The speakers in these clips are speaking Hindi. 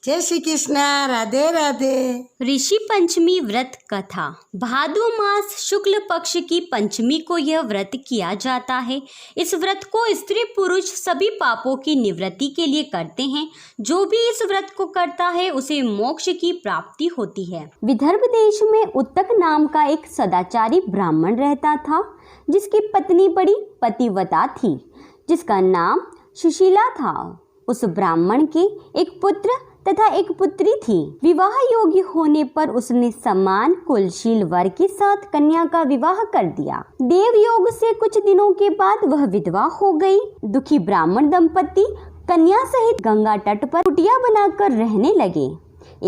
जय श्री कृष्ण। राधे राधे। ऋषि पंचमी व्रत कथा। भादो मास शुक्ल पक्ष की पंचमी को यह व्रत किया जाता है। इस व्रत को स्त्री पुरुष सभी पापों की निवृत्ति के लिए करते हैं। जो भी इस व्रत को करता है उसे मोक्ष की प्राप्ति होती है। विदर्भ देश में उत्तक नाम का एक सदाचारी ब्राह्मण रहता था, जिसकी पत्नी बड़ी पतिव्रता थी, जिसका नाम सुशीला था। उस ब्राह्मण के एक पुत्र तथा एक पुत्री थी। विवाह योग्य होने पर उसने समान कुलशील वर के साथ कन्या का विवाह कर दिया। देव योग से कुछ दिनों के बाद वह विधवा हो गई। दुखी ब्राह्मण दंपति कन्या सहित गंगा तट पर कुटिया बनाकर रहने लगे।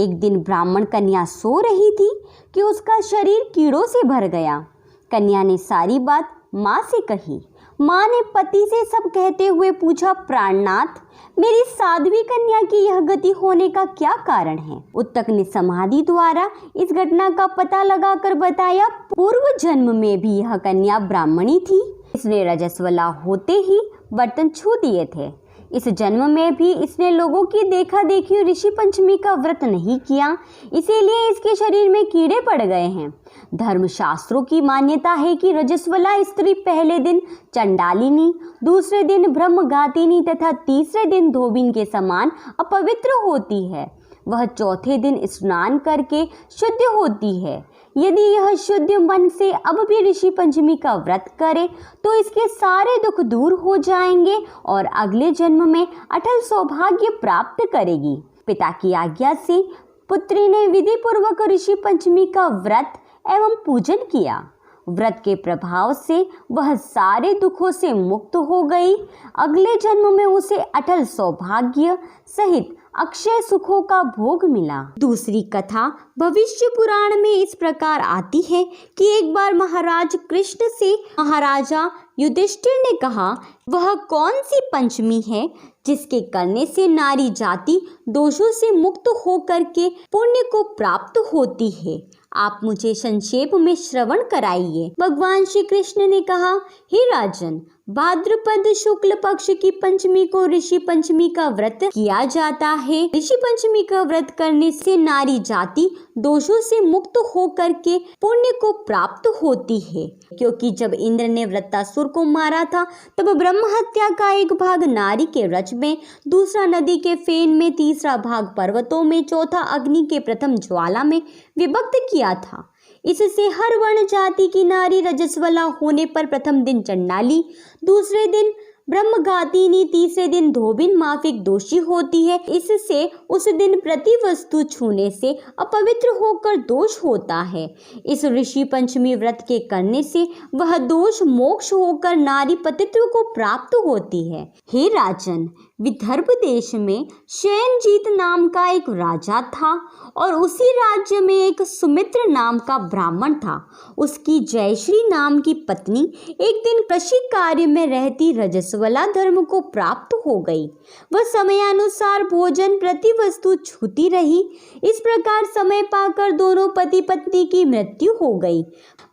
एक दिन ब्राह्मण कन्या सो रही थी कि उसका शरीर कीड़ों से भर गया। कन्या ने सारी बात माँ से कही। माँ ने पति से सब कहते हुए पूछा, प्राणनाथ, मेरी साध्वी कन्या की यह गति होने का क्या कारण है? उत्तक ने समाधि द्वारा इस घटना का पता लगाकर बताया, पूर्व जन्म में भी यह कन्या ब्राह्मणी थी। इसने रजस्वला होते ही बर्तन छू दिए थे। इस जन्म में भी इसने लोगों की देखा देखी ऋषि पंचमी का व्रत नहीं किया, इसीलिए इसके शरीर में कीड़े पड़ गए हैं। धर्मशास्त्रों की मान्यता है कि रजस्वला स्त्री पहले दिन चंडालिनी, दूसरे दिन ब्रह्मघातिनी तथा तीसरे दिन धोबिन के समान अपवित्र होती है। वह चौथे दिन स्नान करके शुद्ध होती है। यदि यह शुद्ध मन से अब भी ऋषि पंचमी का व्रत करे तो इसके सारे दुख दूर हो जाएंगे और अगले जन्म में अटल सौभाग्य प्राप्त करेगी। पिता की आज्ञा से पुत्री ने विधि पूर्वक ऋषि पंचमी का व्रत एवं पूजन किया। व्रत के प्रभाव से वह सारे दुखों से मुक्त हो गई। अगले जन्म में उसे अटल सौभाग्य सहित अक्षय सुखों का भोग मिला। दूसरी कथा भविष्य पुराण में इस प्रकार आती है कि एक बार महाराज कृष्ण से महाराजा युधिष्ठिर ने कहा, वह कौन सी पंचमी है जिसके करने से नारी जाति दोषों से मुक्त होकर के पुण्य को प्राप्त होती है? आप मुझे संक्षेप में श्रवण कराइए। भगवान श्री कृष्ण ने कहा, हे राजन, भाद्रपद शुक्ल पक्ष की पंचमी को ऋषि पंचमी का व्रत किया जाता है। ऋषि पंचमी का व्रत करने से नारी जाति दोषों से मुक्त होकर के पुण्य को प्राप्त होती है, क्योंकि जब इंद्र ने वृत्तासुर को मारा था तब ब्रह्म हत्या का एक भाग नारी के रज में, दूसरा नदी के फेन में, तीसरा भाग पर्वतों में, चौथा अग्नि के प्रथम ज्वाला में विभक्त किया था। इससे हर वर्ण जाति की नारी रजस्वला होने पर प्रथम दिन चंडाली, दूसरे दिन ब्रह्मघातिनी, तीसरे दिन धोबिन माफिक दोषी होती है। इससे उस दिन प्रति वस्तु छूने से अपवित्र होकर दोष होता है। इस ऋषि पंचमी व्रत के करने से वह दोष मोक्ष होकर नारी पतित्व को प्राप्त होती है। हे राजन, विदर्भ देश में शयनजीत नाम का एक राजा था और उसी राज्य में एक सुमित्र नाम का ब्राह्मण था। उसकी जयश्री नाम की पत्नी एक दिन कृषि कार्य में रहती रजस्वला धर्म को प्राप्त हो गई। वह समयानुसार भोजन प्रति वस्तु छूती रही। इस प्रकार समय पाकर दोनों पति पत्नी की मृत्यु हो गई।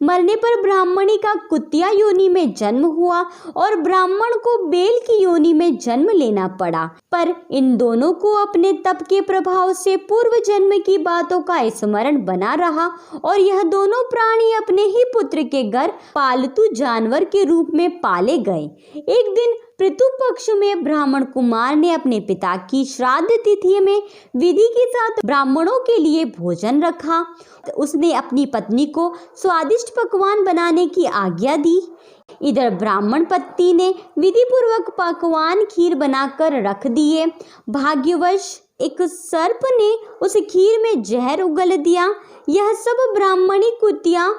मरने पर ब्राह्मणी का कुतिया योनि में जन्म हुआ और ब्राह्मण को बेल की योनि में जन्म लेना पड़ा। पर इन दोनों को अपने तप के प्रभाव से पूर्व जन्म की बातों का स्मरण बना रहा और यह दोनों प्राणी अपने ही पुत्र के घर पालतू जानवर के रूप में पाले गए। एक दिन ऋतु पक्ष में ब्राह्मण कुमार ने अपने पिता की श्राद्ध तिथि में विधि के साथ ब्राह्मणों के लिए भोजन रखा। उसने अपनी पत्नी को स्वादिष्ट पकवान बनाने की आज्ञा दी। इधर ब्राह्मण पत्नी ने विधि पूर्वक पकवान खीर बनाकर रख दिए। भाग्यवश एक सर्प ने उस खीर में जहर उगल दिया। यह सब ब्राह्मणी कुतिया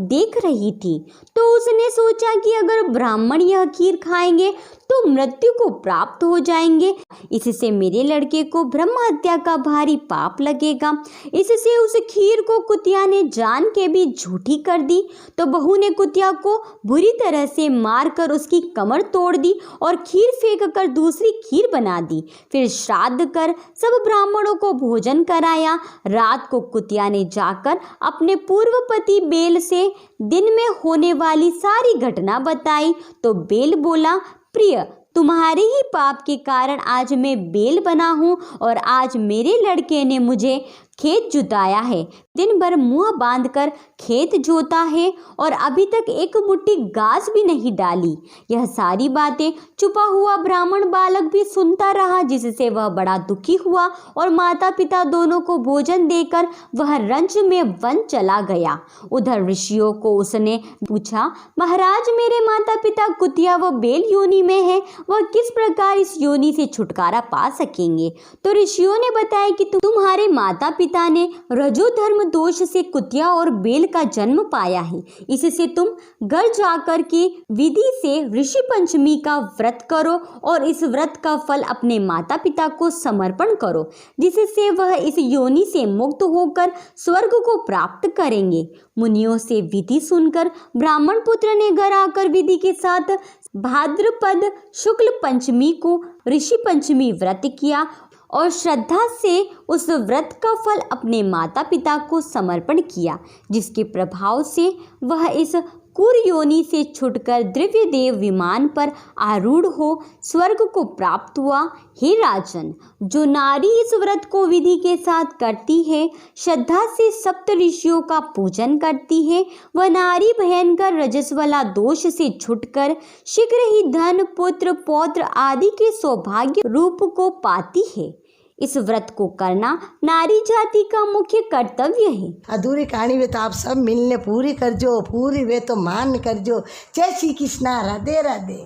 देख रही थी, तो उसने सोचा कि अगर ब्राह्मण यह खीर खाएंगे तो मृत्यु को प्राप्त हो जाएंगे। इससे मेरे लड़के को ब्रह्म हत्या का भारी पाप लगेगा। इससे उस खीर को कुतिया ने जान के भी झूठी कर दी। तो बहू ने कुतिया को बुरी तरह से मारकर उसकी कमर तोड़ दी और खीर फेंक कर दूसरी खीर बना दी। फिर श्राद्ध कर सब ब्राह्मणों को भोजन कराया। रात को कुतिया ने जाकर अपने पूर्व पति बेल से दिन में होने वाली सारी घटना बताई। तो बेल बोला, प्रिय, तुम्हारे ही पाप के कारण आज मैं बेल बना हूँ और आज मेरे लड़के ने मुझे खेत जुताया है, दिन भर मुंह बांधकर खेत जोता है और अभी तक एक मुट्ठी घास भी नहीं डाली। यह सारी बातें छुपा हुआ ब्राह्मण बालक भी सुनता रहा, जिससे वह बड़ा दुखी हुआ और माता पिता दोनों को भोजन देकर वह रंज में वन चला गया। उधर ऋषियों को उसने पूछा, महाराज मेरे माता पिता कुतिया व बेल योनि में है, वह किस प्रकार इस योनि से छुटकारा पा सकेंगे? तो ऋषियों ने बताया कि तुम्हारे माता पिता ने रजो धर्म दोष से कुतिया और बेल का जन्म पाया है, इससे तुम घर जाकर के विधि से ऋषि पंचमी का व्रत करो और इस व्रत का फल अपने माता पिता को समर्पण करो, जिससे वह इस योनि से मुक्त होकर स्वर्ग को प्राप्त करेंगे। मुनियों से विधि सुनकर ब्राह्मण पुत्र ने घर आकर विधि के साथ भाद्रपद शुक्ल पंचमी को ऋषि पंचमी व्रत किया और श्रद्धा से उस व्रत का फल अपने माता पिता को समर्पण किया, जिसके प्रभाव से वह इस कुर योनि से छुटकर दिव्य देव विमान पर आरूढ़ हो स्वर्ग को प्राप्त हुआ। हे राजन, जो नारी इस व्रत को विधि के साथ करती है, श्रद्धा से सप्त ऋषियों का पूजन करती है, वह नारी भयंकर रजस्वला दोष से छुटकर शीघ्र ही धन पुत्र पौत्र आदि के सौभाग्य रूप को पाती है। इस व्रत को करना नारी जाति का मुख्य कर्तव्य है। अधूरी कहानी वे तो आप सब मिलने पूरी कर जो, पूरी वे तो मान कर जो। जय श्री कृष्णा, राधे राधे।